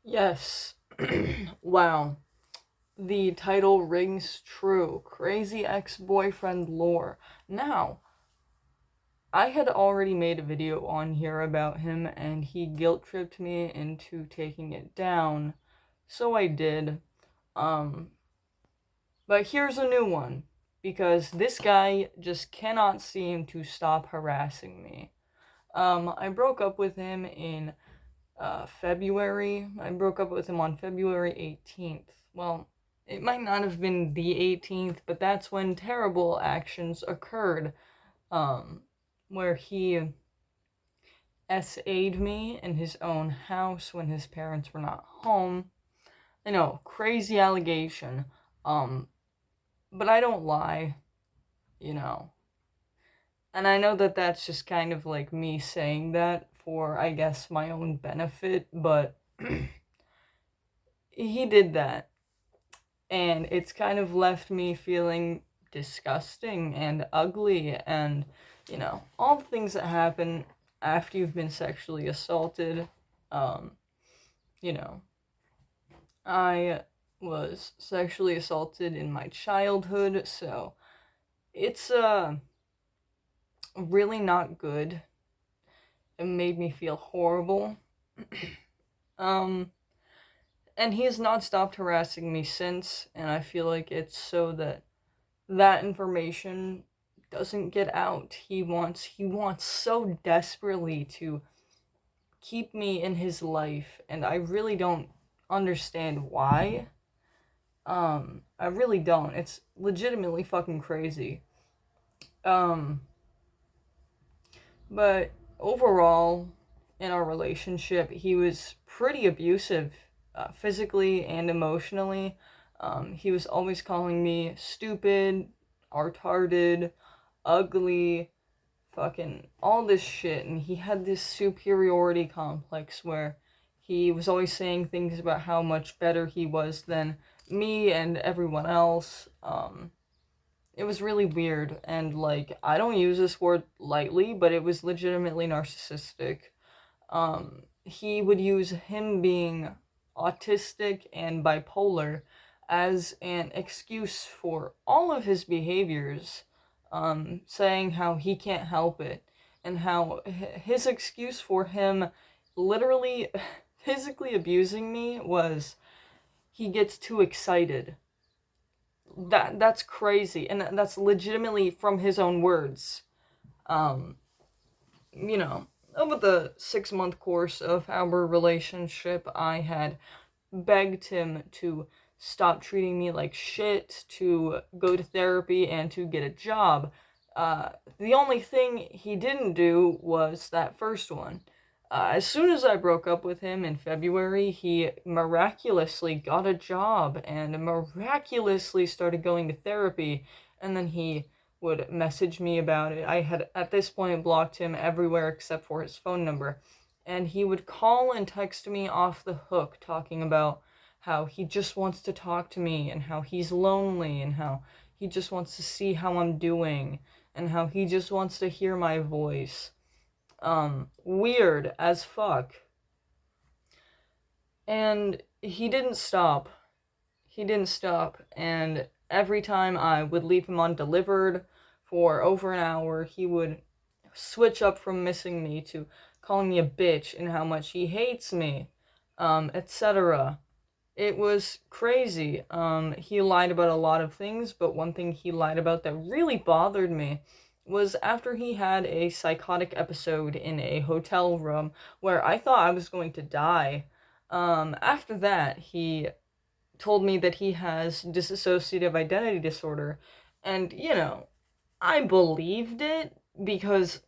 Yes. Wow. The title rings true. Crazy ex-boyfriend lore. Now, I had already made a video on here about him and he guilt-tripped me into taking it down. So I did. Um, but here's a new one. Because this guy just cannot seem to stop harassing me. I broke up with him in February. I broke up with him on February 18th. Well, it might not have been the 18th, but that's when terrible actions occurred. Um, where he SA'd me in his own house when his parents were not home. I know, crazy allegation. Um, but I don't lie, you know. And I know that that's just kind of like me saying that for, I guess, my own benefit, but he did that. And it's kind of left me feeling disgusting and ugly and, all the things that happen after you've been sexually assaulted. Um, you know, I was sexually assaulted in my childhood, so it's really not good. It made me feel horrible. um and he has not stopped harassing me since, and I feel like it's so that that information doesn't get out. He wants so desperately to keep me in his life, and I really don't understand why. I really don't. It's legitimately fucking crazy. Um but overall in our relationship, he was pretty abusive, physically and emotionally. He was always calling me stupid, retarded, ugly, fucking all this shit, and he had this superiority complex where he was always saying things about how much better he was than me and everyone else. It was really weird, and like, I don't use this word lightly, but it was legitimately narcissistic. He would use him being autistic and bipolar as an excuse for all of his behaviors, saying how he can't help it, and how his excuse for him literally physically abusing me was he gets too excited. That's crazy, and that's legitimately from his own words. Um, you know, over the 6 month course of our relationship, I had begged him to stop treating me like shit, to go to therapy, and to get a job. The only thing he didn't do was that first one. As soon as I broke up with him in February, he miraculously got a job and miraculously started going to therapy, and then he would message me about it. I had at this point blocked him everywhere except for his phone number. And he would call and text me off the hook talking about how he just wants to talk to me and how he's lonely and how he just wants to see how I'm doing and how he just wants to hear my voice. Weird as fuck. And he didn't stop. He didn't stop. And every time I would leave him undelivered for over an hour, he would switch up from missing me to calling me a bitch and how much he hates me, etc. It was crazy. He lied about a lot of things, but one thing he lied about that really bothered me was after he had a psychotic episode in a hotel room where I thought I was going to die. After that, he told me that he has dissociative identity disorder, and, I believed it because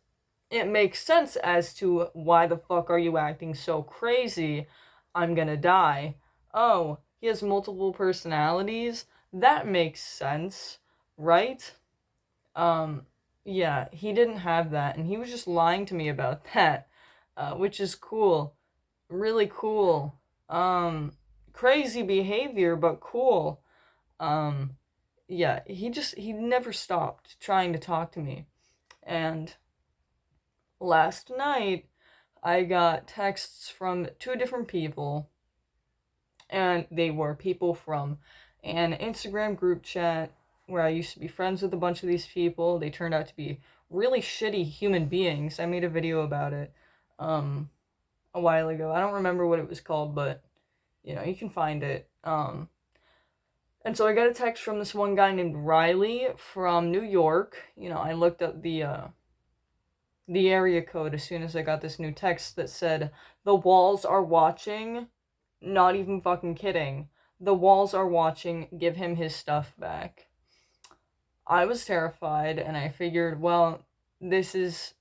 it makes sense as to why the fuck are you acting so crazy? I'm gonna die. Oh, he has multiple personalities? That makes sense, right? Um, yeah, he didn't have that, and he was just lying to me about that, which is cool. Really cool. Um, Crazy behavior, but cool. Um, yeah, he never stopped trying to talk to me. And last night, I got texts from two different people. And they were people from an Instagram group chat where I used to be friends with a bunch of these people. They turned out to be really shitty human beings. I made a video about it a while ago. I don't remember what it was called, but you can find it. And so I got a text from this one guy named Riley from New York. I looked up the area code as soon as I got this new text that said, "The walls are watching." Not even fucking kidding. The walls are watching. Give him his stuff back. I was terrified, and I figured, well, this is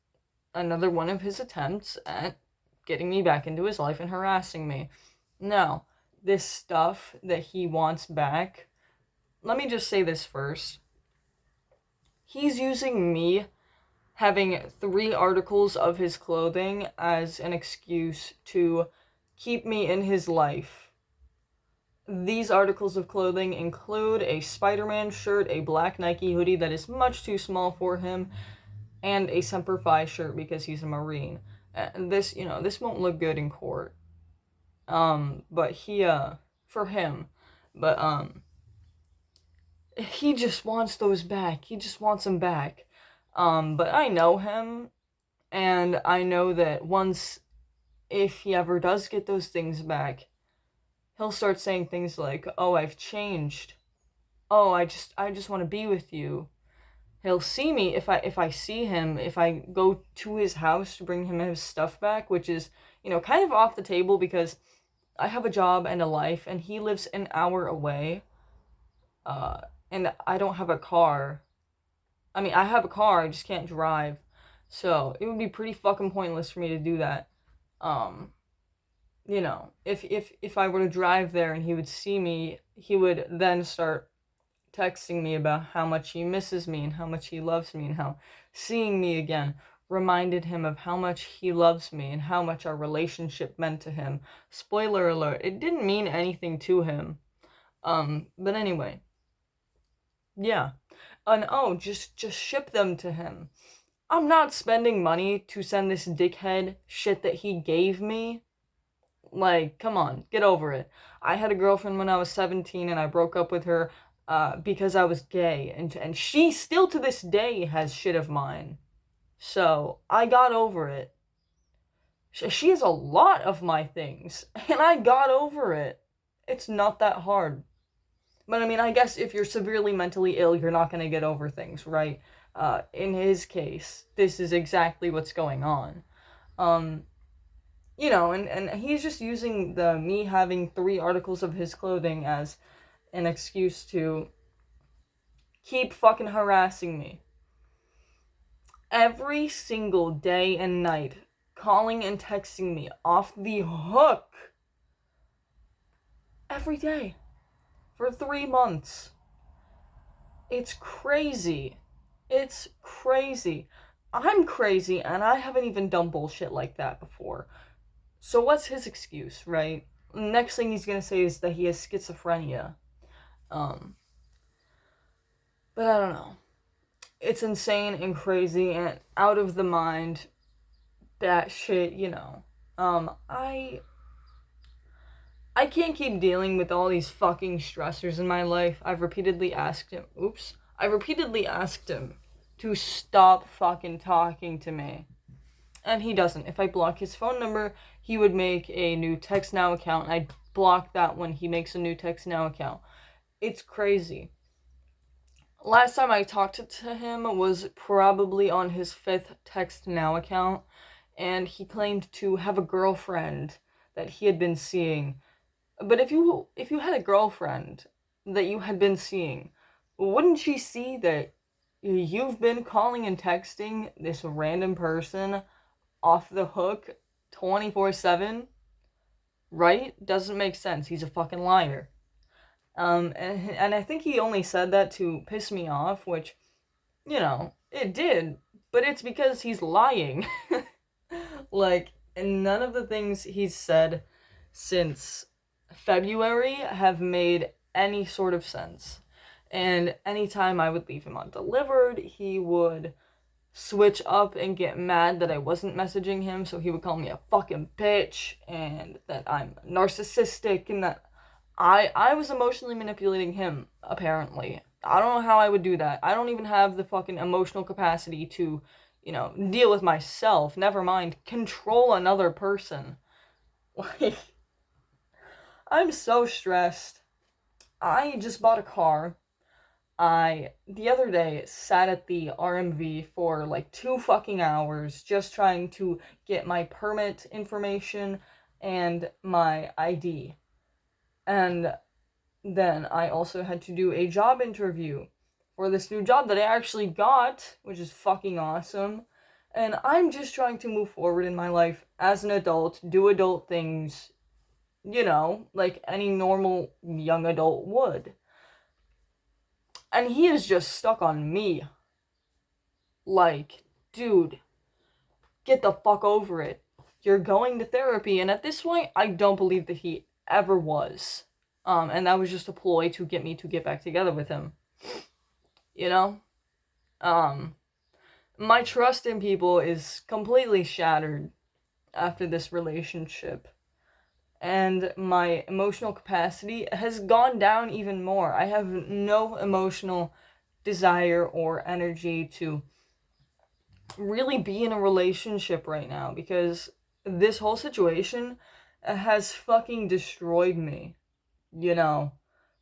another one of his attempts at getting me back into his life and harassing me. Now, this stuff that he wants back, let me just say this first. He's using me having 3 articles of his clothing as an excuse to keep me in his life. These articles of clothing include a Spider-Man shirt, a black Nike hoodie that is much too small for him, and a Semper Fi shirt because he's a Marine. And this won't look good in court. But for him. But, he just wants those back. He just wants them back. But I know him, and I know that if he ever does get those things back, he'll start saying things like, "Oh, I've changed. Oh, I just want to be with you." He'll see me if I see him, if I go to his house to bring him his stuff back, which is, kind of off the table because I have a job and a life, and he lives an hour away. And I don't have a car. I mean, I have a car, I just can't drive. So, it would be pretty fucking pointless for me to do that. If I were to drive there and he would see me, he would then start texting me about how much he misses me and how much he loves me and how seeing me again reminded him of how much he loves me and how much our relationship meant to him. Spoiler alert, it didn't mean anything to him. But anyway. Yeah. And just ship them to him. I'm not spending money to send this dickhead shit that he gave me. Like, come on, get over it. I had a girlfriend when I was 17 and I broke up with her because I was gay. And she still to this day has shit of mine. So, I got over it. She has a lot of my things. And I got over it. It's not that hard. But I mean, I guess if you're severely mentally ill, you're not going to get over things, right? In his case, this is exactly what's going on. And he's just using me having 3 articles of his clothing as an excuse to keep fucking harassing me. Every single day and night, calling and texting me off the hook. Every day. For 3 months. It's crazy. It's crazy. I'm crazy, and I haven't even done bullshit like that before. So what's his excuse, right? Next thing he's gonna say is that he has schizophrenia. But I don't know. It's insane and crazy and out of the mind. That shit, I can't keep dealing with all these fucking stressors in my life. I've repeatedly asked him to stop fucking talking to me. And he doesn't. If I block his phone number, he would make a new Text Now account, and I'd block that when he makes a new Text Now account. It's crazy. Last time I talked to him was probably on his 5th Text Now account, and he claimed to have a girlfriend that he had been seeing. But if you had a girlfriend that you had been seeing, wouldn't she see that you've been calling and texting this random person off the hook 24/7? Right? Doesn't make sense. He's a fucking liar. And I think he only said that to piss me off, which, it did. But it's because he's lying. Like, and none of the things he's said since February have made any sort of sense. And anytime I would leave him undelivered, he would switch up and get mad that I wasn't messaging him, so he would call me a fucking bitch, and that I'm narcissistic, and that I was emotionally manipulating him, apparently. I don't know how I would do that. I don't even have the fucking emotional capacity to, deal with myself. Never mind, control another person. Like, I'm so stressed. I just bought a car. The other day, sat at the RMV for like 2 fucking hours just trying to get my permit information and my ID. And then I also had to do a job interview for this new job that I actually got, which is fucking awesome. And I'm just trying to move forward in my life as an adult, do adult things, like any normal young adult would. And he is just stuck on me. Like, dude, get the fuck over it. You're going to therapy, and at this point, I don't believe that he ever was. And that was just a ploy to get me to get back together with him. You know? My trust in people is completely shattered after this relationship. And my emotional capacity has gone down even more. I have no emotional desire or energy to really be in a relationship right now because this whole situation has fucking destroyed me,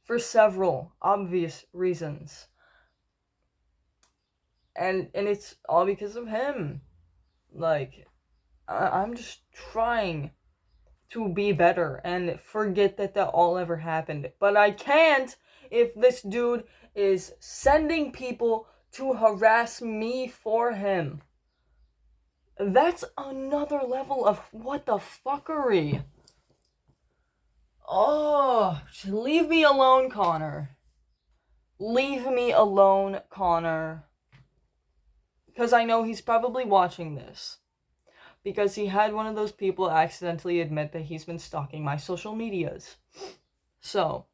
for several obvious reasons. And it's all because of him. Like, I'm just trying to be better and forget that all ever happened. But I can't if this dude is sending people to harass me for him. That's another level of what the fuckery. Oh, leave me alone, Connor. Leave me alone, Connor. Because I know he's probably watching this. Because he had one of those people accidentally admit that he's been stalking my social medias. So,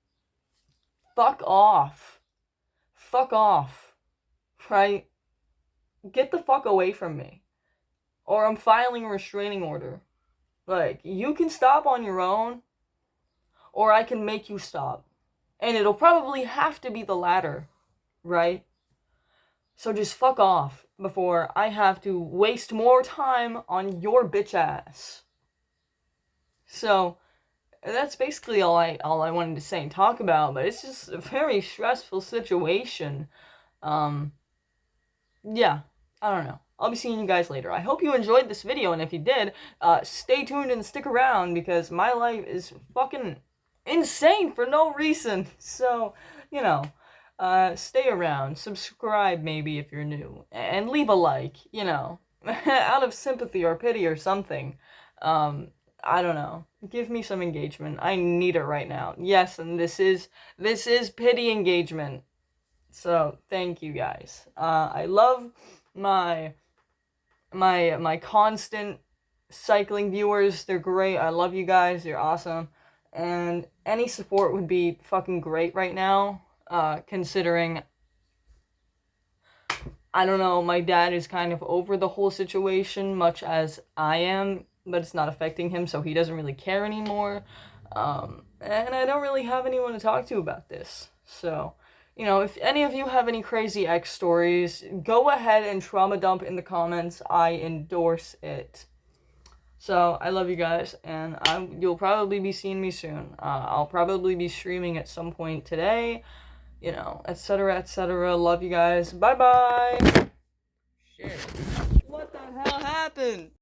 fuck off. Fuck off. Right? Get the fuck away from me. Or I'm filing a restraining order. Like, you can stop on your own, or I can make you stop. And it'll probably have to be the latter, right? So just fuck off before I have to waste more time on your bitch ass. So that's basically all I wanted to say and talk about, but it's just a very stressful situation. Yeah, I don't know. I'll be seeing you guys later. I hope you enjoyed this video, and if you did, stay tuned and stick around because my life is fucking insane for no reason. So, stay around, subscribe maybe if you're new, and leave a like, out of sympathy or pity or something. I don't know. Give me some engagement. I need it right now. Yes, and this is pity engagement. So, thank you guys. I love my constant cycling viewers. They're great. I love you guys. You're awesome. And any support would be fucking great right now, considering, I don't know, my dad is kind of over the whole situation, much as I am, but it's not affecting him, so he doesn't really care anymore. And I don't really have anyone to talk to about this. So, if any of you have any crazy ex stories, go ahead and trauma dump in the comments. I endorse it. So, I love you guys, and you'll probably be seeing me soon. I'll probably be streaming at some point today, etc., etc. Love you guys. Bye-bye! Shit. What the hell happened?